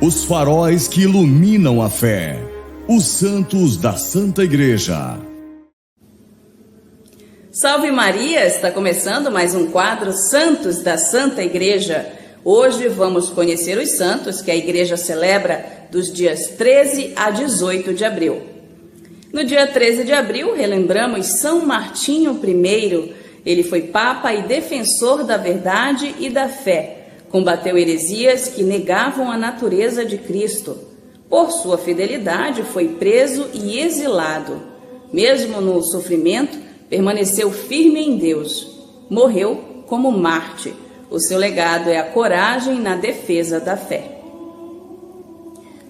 Os faróis que iluminam a fé. Os santos da Santa Igreja. Salve Maria! Está começando mais um quadro Santos da Santa Igreja. Hoje vamos conhecer os santos que a Igreja celebra dos dias 13 a 18 de abril. No dia 13 de abril, relembramos São Martinho I. Ele foi Papa e defensor da verdade e da fé. Combateu heresias que negavam a natureza de Cristo. Por sua fidelidade, foi preso e exilado. Mesmo no sofrimento, permaneceu firme em Deus. Morreu como mártir. O seu legado é a coragem na defesa da fé.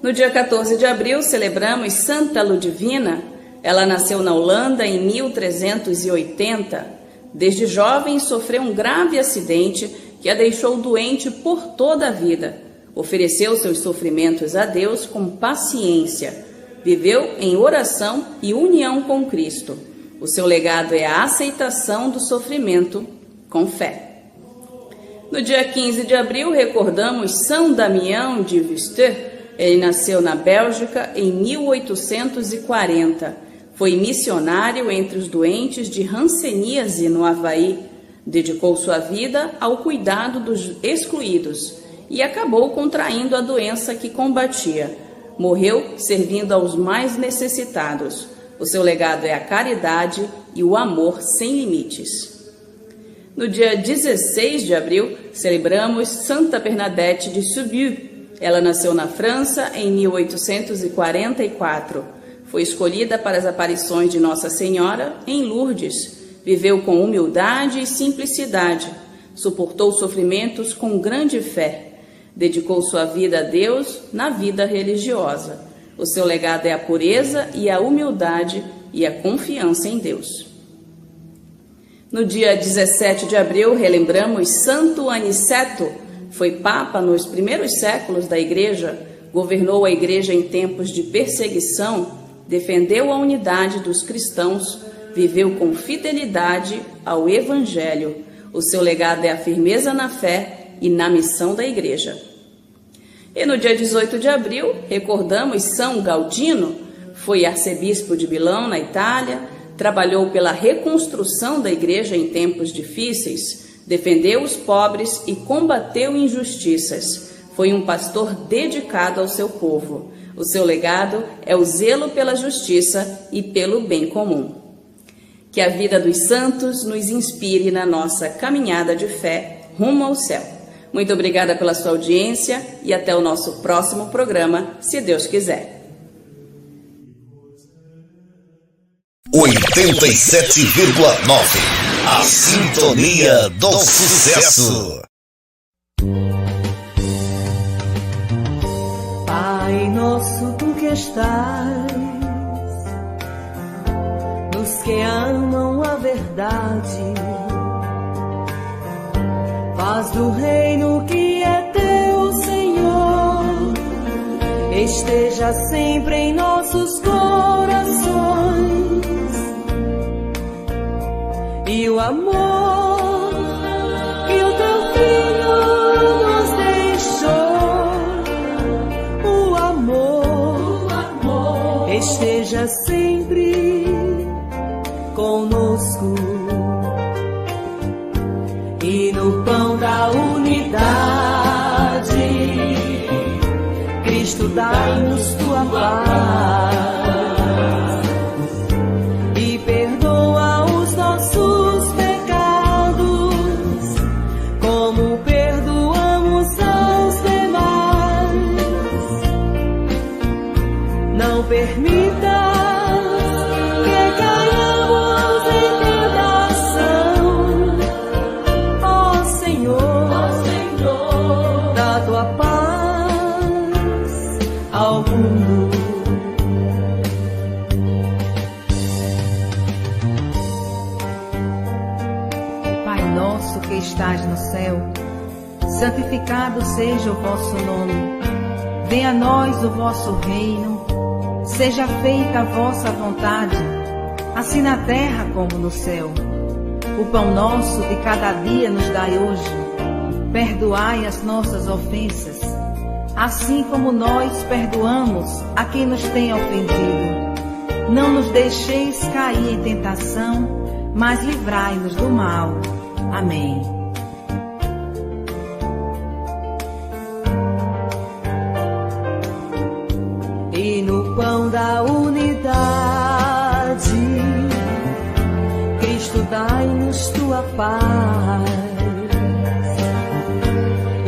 No dia 14 de abril, celebramos Santa Ludivina. Ela nasceu na Holanda em 1380. Desde jovem, sofreu um grave acidente que a deixou doente por toda a vida. Ofereceu seus sofrimentos a Deus com paciência. Viveu em oração e união com Cristo. O seu legado é a aceitação do sofrimento com fé. No dia 15 de abril, recordamos São Damião de Visteux. Ele nasceu na Bélgica em 1840. Foi missionário entre os doentes de hanseníase no Havaí. Dedicou sua vida ao cuidado dos excluídos e acabou contraindo a doença que combatia. Morreu servindo aos mais necessitados. O seu legado é a caridade e o amor sem limites. No dia 16 de abril, celebramos Santa Bernadette de Sibylle. Ela nasceu na França em 1844. Foi escolhida para as aparições de Nossa Senhora em Lourdes. Viveu com humildade e simplicidade, suportou sofrimentos com grande fé, dedicou sua vida a Deus na vida religiosa. O seu legado é a pureza e a humildade e a confiança em Deus. No dia 17 de abril, relembramos Santo Aniceto. Foi Papa nos primeiros séculos da Igreja, governou a Igreja em tempos de perseguição, defendeu a unidade dos cristãos, viveu com fidelidade ao Evangelho. O seu legado é a firmeza na fé e na missão da Igreja. E no dia 18 de abril, recordamos São Gaudino. Foi arcebispo de Milão, na Itália, trabalhou pela reconstrução da Igreja em tempos difíceis, defendeu os pobres e combateu injustiças. Foi um pastor dedicado ao seu povo. O seu legado é o zelo pela justiça e pelo bem comum. Que a vida dos santos nos inspire na nossa caminhada de fé rumo ao céu. Muito obrigada pela sua audiência e até o nosso próximo programa, se Deus quiser. 87,9 A Sintonia do Sucesso. Pai nosso, tu que estás nos que amam a verdade, faz do reino que é teu, Senhor, esteja sempre em nossos corações, e o amor que o teu Filho nos deixou, o amor esteja sempre conosco. E no pão da unidade, Cristo dai-nos tua paz e perdoa os nossos pecados, com dá tua paz ao mundo. Pai nosso que estás no céu, santificado seja o vosso nome. Venha a nós o vosso reino. Seja feita a vossa vontade, assim na terra como no céu. O pão nosso de cada dia nos dai hoje. Perdoai as nossas ofensas, assim como nós perdoamos a quem nos tem ofendido. Não nos deixeis cair em tentação, mas livrai-nos do mal. Amém. E no pão da unidade, Cristo dai-nos tua paz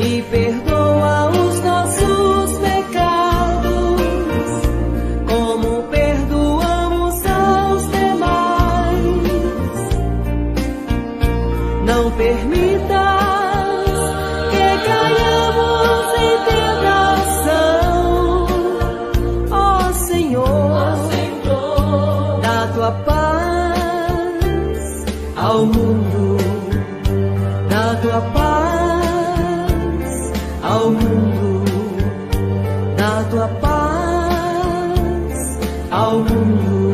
e perdoa os nossos pecados, como perdoamos aos demais. Não permita que caiamos em tentação, ó Senhor, dá tua paz ao mundo, dá tua paz ao mundo, dá tua paz ao mundo.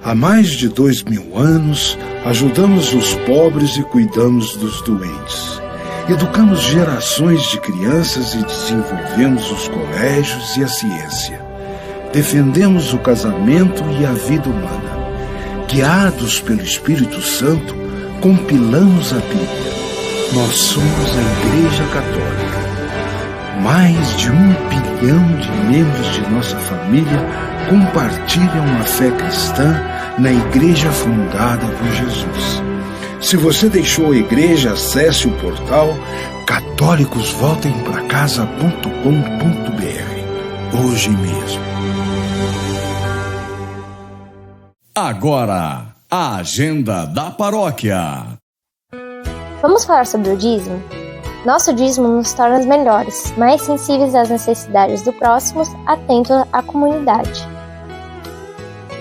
Há mais de 2000 anos, ajudamos os pobres e cuidamos dos doentes. Educamos gerações de crianças e desenvolvemos os colégios e a ciência. Defendemos o casamento e a vida humana. Guiados pelo Espírito Santo, compilamos a Bíblia. Nós somos a Igreja Católica. Mais de 1 bilhão de membros de nossa família compartilham a fé cristã na igreja fundada por Jesus. Se você deixou a igreja, acesse o portal católicosvoltempracasa.com.br hoje mesmo. Agora, a agenda da paróquia. Vamos falar sobre o dízimo? Nosso dízimo nos torna melhores, mais sensíveis às necessidades do próximo, atentos à comunidade.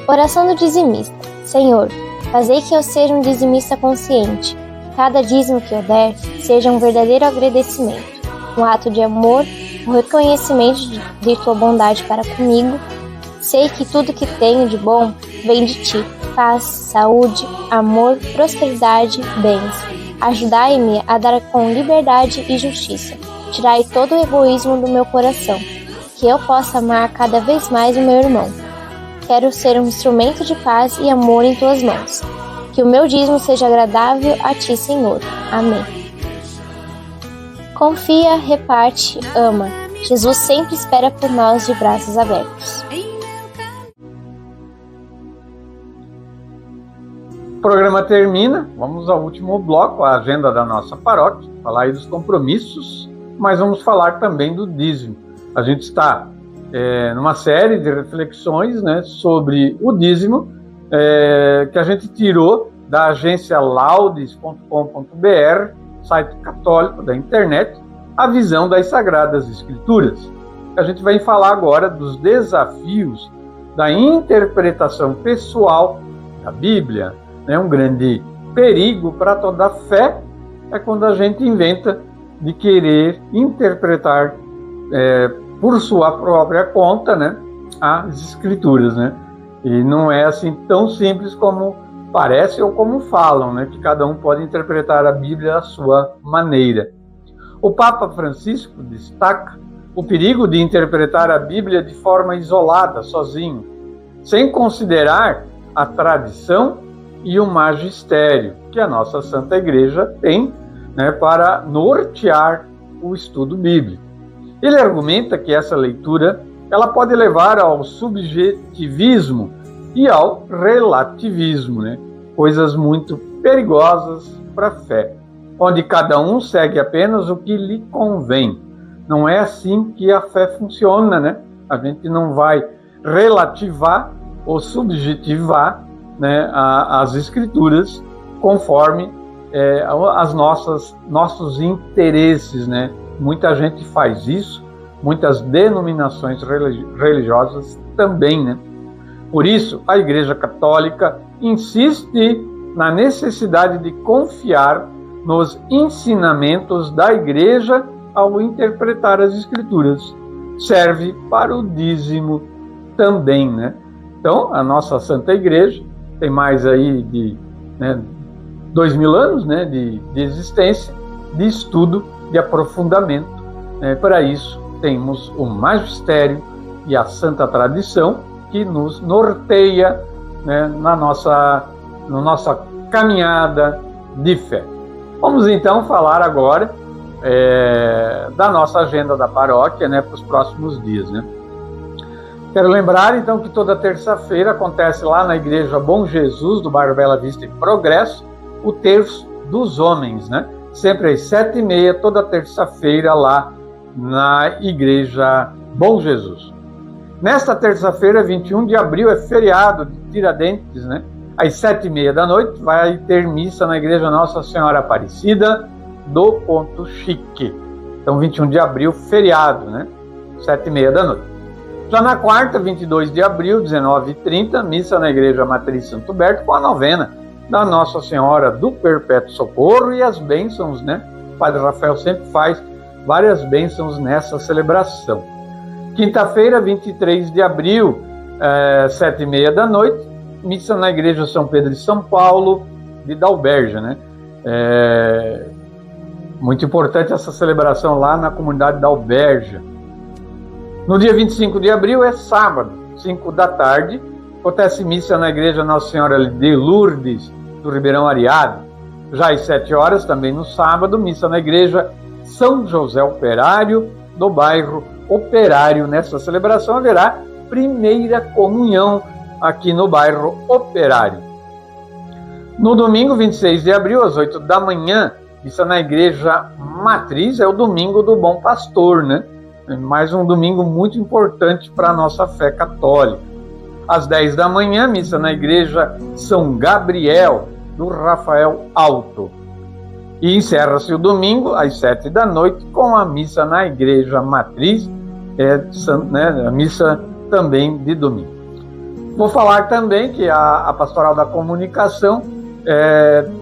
Oração do dizimista. Senhor, fazei que eu seja um dizimista consciente. Cada dízimo que eu der seja um verdadeiro agradecimento, um ato de amor, um reconhecimento de tua bondade para comigo. Sei que tudo que tenho de bom vem de ti. Paz, saúde, amor, prosperidade, bens. Ajudai-me a dar com liberdade e justiça. Tirai todo o egoísmo do meu coração, que eu possa amar cada vez mais o meu irmão. Quero ser um instrumento de paz e amor em tuas mãos. Que o meu dízimo seja agradável a ti, Senhor. Amém. Confia, reparte, ama. Jesus sempre espera por nós de braços abertos. O programa termina, vamos ao último bloco, a agenda da nossa paróquia, falar aí dos compromissos, mas vamos falar também do dízimo. A gente está numa série de reflexões, né, sobre o dízimo, que a gente tirou da agência laudes.com.br, site católico da internet, a visão das Sagradas Escrituras. A gente vai falar agora dos desafios da interpretação pessoal da Bíblia. Um grande perigo para toda a fé é quando a gente inventa de querer interpretar por sua própria conta, né, as Escrituras, né? E não é assim tão simples como parece ou como falam, né, que cada um pode interpretar a Bíblia à sua maneira. O Papa Francisco destaca o perigo de interpretar a Bíblia de forma isolada, sozinho, sem considerar a tradição e o magistério que a nossa Santa Igreja tem, né, para nortear o estudo bíblico. Ele argumenta que essa leitura ela pode levar ao subjetivismo e ao relativismo, né, coisas muito perigosas para a fé, onde cada um segue apenas o que lhe convém. Não é assim que a fé funciona, né? A gente não vai relativar ou subjetivar né, as Escrituras conforme nossos interesses, né? Muita gente faz isso, muitas denominações religiosas também, né? Por isso, a Igreja Católica insiste na necessidade de confiar nos ensinamentos da Igreja ao interpretar as Escrituras. Serve para o dízimo também, né? Então, a nossa Santa Igreja tem mais aí de 2000 anos, né, de existência, de estudo, de aprofundamento. Para isso, temos o magistério e a santa tradição que nos norteia, né, na nossa caminhada de fé. Vamos então falar agora da nossa agenda da paróquia, né, para os próximos dias, né? Quero lembrar então que toda terça-feira acontece lá na Igreja Bom Jesus, do bairro Bela Vista e Progresso, o Terço dos Homens, né? Sempre às 7h30, toda terça-feira lá na Igreja Bom Jesus. Nesta terça-feira, 21 de abril, é feriado de Tiradentes, né? Às 7h30 da noite vai ter missa na Igreja Nossa Senhora Aparecida do Ponto Chique. Então, 21 de abril, feriado, né? 7h30 da noite. Já na quarta, 22 de abril, 19h30, missa na Igreja Matriz Santo Berto com a novena da Nossa Senhora do Perpétuo Socorro e as bênçãos, né? O Padre Rafael sempre faz várias bênçãos nessa celebração. Quinta-feira, 23 de abril, 7h30 da noite, missa na Igreja São Pedro de São Paulo de Dalberja, né? Muito importante essa celebração lá na comunidade da Alberja. No dia 25 de abril é sábado, 5 da tarde, acontece missa na Igreja Nossa Senhora de Lourdes, do Ribeirão Ariado. Já às 7 horas, também no sábado, missa na Igreja São José Operário, do bairro Operário. Nessa celebração haverá primeira comunhão aqui no bairro Operário. No domingo, 26 de abril, às 8 da manhã, missa na Igreja Matriz, é o domingo do Bom Pastor, né? Mais um domingo muito importante para a nossa fé católica. Às 10 da manhã, missa na Igreja São Gabriel, do Rafael Alto. E encerra-se o domingo, às 7 da noite, com a missa na Igreja Matriz, a missa também de domingo. Vou falar também que a Pastoral da Comunicação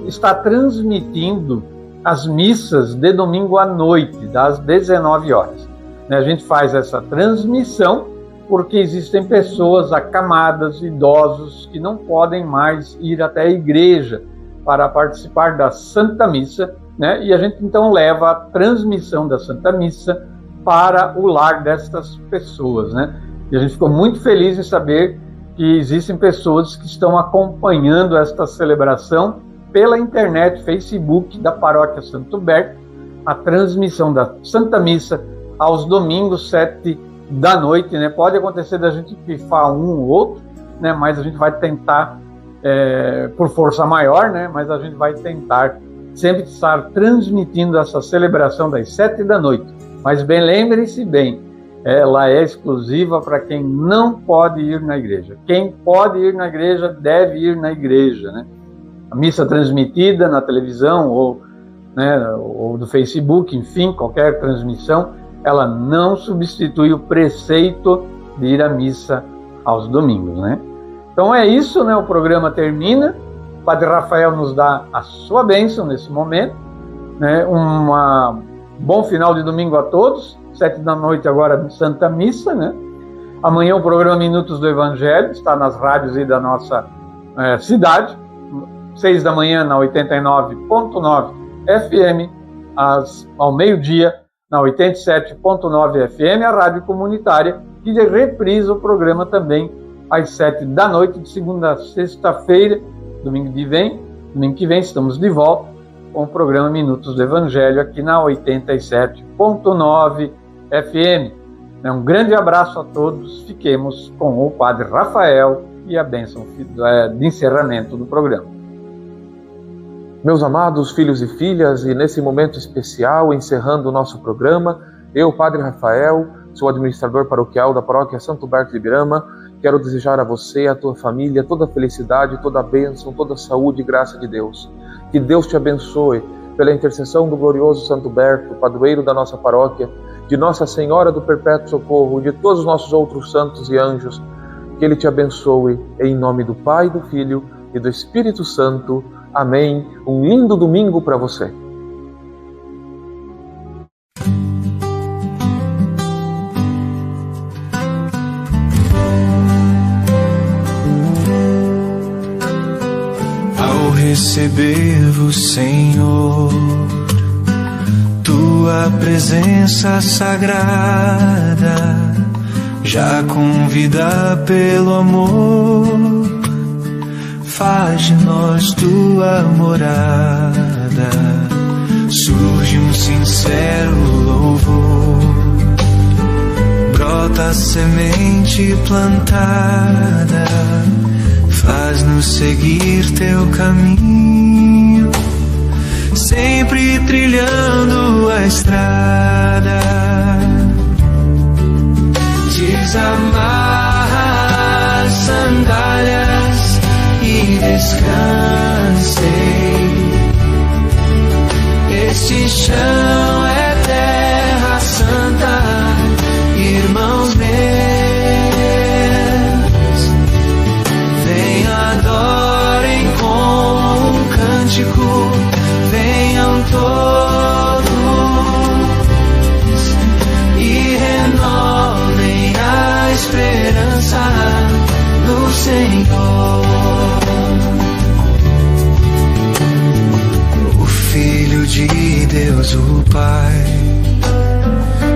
está transmitindo as missas de domingo à noite, das 19 horas. A gente faz essa transmissão porque existem pessoas acamadas, idosos, que não podem mais ir até a igreja para participar da Santa Missa, né? E a gente então leva a transmissão da Santa Missa para o lar destas pessoas, né? E a gente ficou muito feliz em saber que existem pessoas que estão acompanhando esta celebração pela internet, Facebook da Paróquia Santo Berto, a transmissão da Santa Missa aos domingos, 7 da noite, né? Pode acontecer da gente pifar um ou outro, né? Mas a gente vai tentar, por força maior, né? Mas a gente vai tentar sempre estar transmitindo essa celebração das 7 da noite. Mas bem, lembre-se bem, ela é exclusiva para quem não pode ir na igreja. Quem pode ir na igreja deve ir na igreja, né? A missa transmitida na televisão ou do Facebook, enfim, qualquer transmissão, ela não substitui o preceito de ir à missa aos domingos, né? Então é isso, né? O programa termina. O Padre Rafael nos dá a sua bênção nesse momento, né? Bom final de domingo a todos. 7 da noite agora, Santa Missa, né? Amanhã o programa Minutos do Evangelho está nas rádios aí da nossa cidade. 6 da manhã na 89.9 FM, ao meio-dia na 87.9 FM, a rádio comunitária, que reprisa o programa também às 7 da noite, de segunda a sexta-feira. Domingo que vem estamos de volta com o programa Minutos do Evangelho aqui na 87.9 FM. Um grande abraço a todos, fiquemos com o Padre Rafael e a bênção de encerramento do programa. Meus amados filhos e filhas, e nesse momento especial, encerrando o nosso programa, eu, Padre Rafael, sou administrador paroquial da Paróquia Santo Berto de Ibirama, quero desejar a você, a tua família, toda a felicidade, toda a bênção, toda a saúde e graça de Deus. Que Deus te abençoe pela intercessão do glorioso Santo Berto, padroeiro da nossa paróquia, de Nossa Senhora do Perpétuo Socorro e de todos os nossos outros santos e anjos. Que Ele te abençoe em nome do Pai, do Filho e do Espírito Santo. Amém. Um lindo domingo para você. Ao receber-vos, Senhor, tua presença sagrada já convida pelo amor, faz de nós tua morada. Surge um sincero louvor, brota semente plantada, faz-nos seguir teu caminho, sempre trilhando a estrada. Desamarra as sandálias e descansei. Este chão é terra santa, irmãos meus. Venham, adorem com um cântico, venham todos e renovem a esperança no Senhor. O Filho de Deus, o Pai,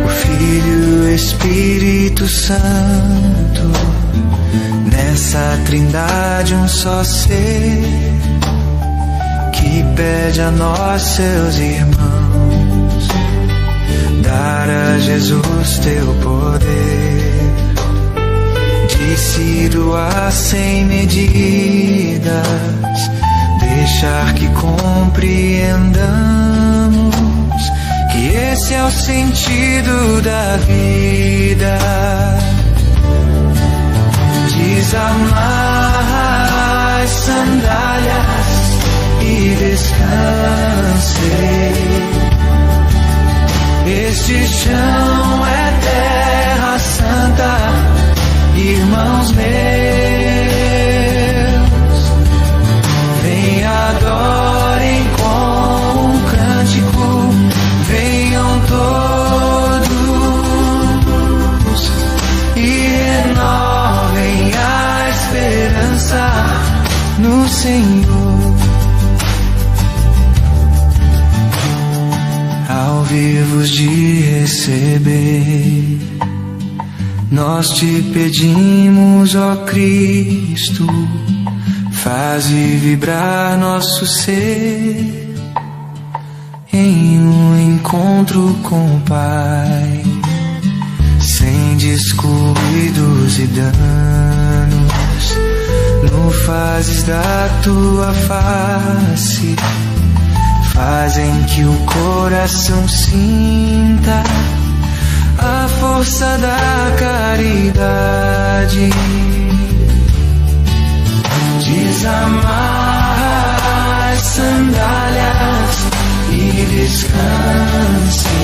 o Filho, o Espírito Santo, nessa trindade um só ser, que pede a nós, seus irmãos, dar a Jesus teu poder, de se doar sem medidas, deixar que compreendamos que esse é o sentido da vida. Desamarra as sandálias e descansei. Este chão é terra santa, irmãos meus. Venham, adorem com um cântico, venham todos e renovem a esperança no Senhor. Ao vir-vos de receber, nós te pedimos, ó Cristo, faze vibrar nosso ser em um encontro com o Pai, sem descuidos e danos, no fazes da tua face, fazem que o coração sinta a força da caridade. Desamarra as sandálias e descansei.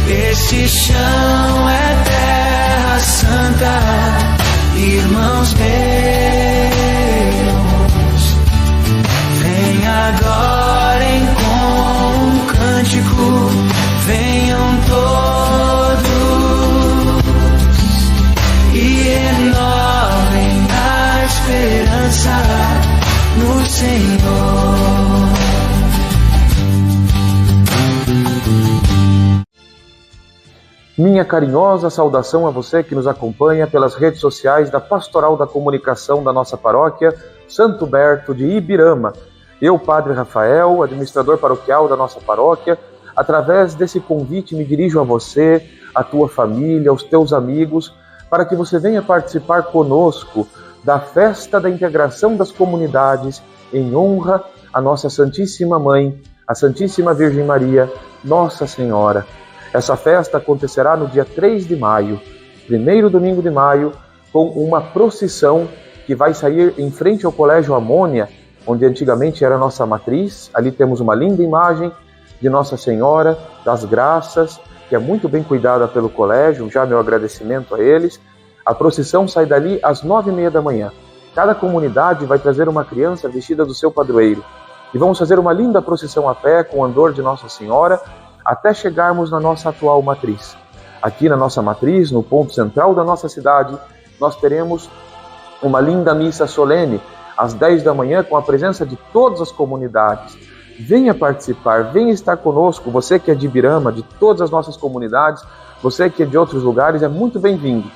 Este chão é terra santa, irmãos meus. Venham, adorem com um cântico, venham todos e renovem a esperança no Senhor. Minha carinhosa saudação a você que nos acompanha pelas redes sociais da Pastoral da Comunicação da nossa paróquia Santo Berto de Ibirama. Eu, Padre Rafael, administrador paroquial da nossa paróquia, através desse convite me dirijo a você, a tua família, aos teus amigos, para que você venha participar conosco da festa da integração das comunidades em honra à nossa Santíssima Mãe, a Santíssima Virgem Maria, Nossa Senhora. Essa festa acontecerá no dia 3 de maio, primeiro domingo de maio, com uma procissão que vai sair em frente ao Colégio Amônia, onde antigamente era a nossa matriz. Ali temos uma linda imagem de Nossa Senhora das Graças, que é muito bem cuidada pelo colégio, já meu agradecimento a eles. A procissão sai dali às 9h30 da manhã. Cada comunidade vai trazer uma criança vestida do seu padroeiro. E vamos fazer uma linda procissão a pé com o andor de Nossa Senhora até chegarmos na nossa atual matriz. Aqui na nossa matriz, no ponto central da nossa cidade, nós teremos uma linda missa solene às 10 da manhã com a presença de todas as comunidades. Venha participar, venha estar conosco. Você que é de Ibirama, de todas as nossas comunidades, você que é de outros lugares, é muito bem-vindo.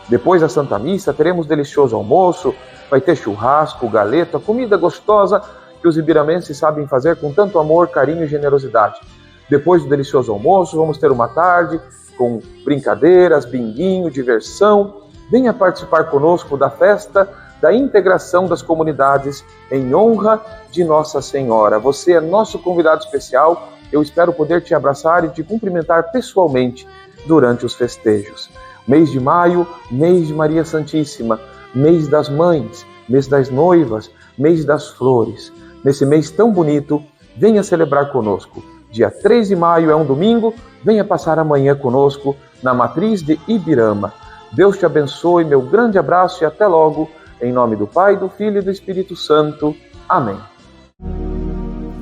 Depois da Santa Missa, teremos delicioso almoço, vai ter churrasco, galeto, comida gostosa que os ibiramenses sabem fazer com tanto amor, carinho e generosidade. Depois do delicioso almoço, vamos ter uma tarde com brincadeiras, binguinho, diversão. Venha participar conosco da festa da integração das comunidades em honra de Nossa Senhora. Você é nosso convidado especial. Eu espero poder te abraçar e te cumprimentar pessoalmente durante os festejos. Mês de maio, mês de Maria Santíssima, mês das mães, mês das noivas, mês das flores. Nesse mês tão bonito, venha celebrar conosco. Dia 3 de maio é um domingo, venha passar amanhã conosco na matriz de Ibirama. Deus te abençoe, meu grande abraço e até logo, em nome do Pai, do Filho e do Espírito Santo. Amém.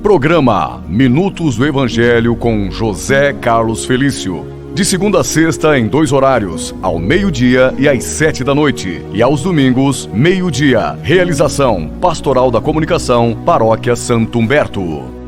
Programa Minutos do Evangelho com José Carlos Felício. De segunda a sexta em 2 horários, ao meio-dia e às 7 da noite. E aos domingos, meio-dia. Realização: Pastoral da Comunicação, Paróquia Santo Humberto.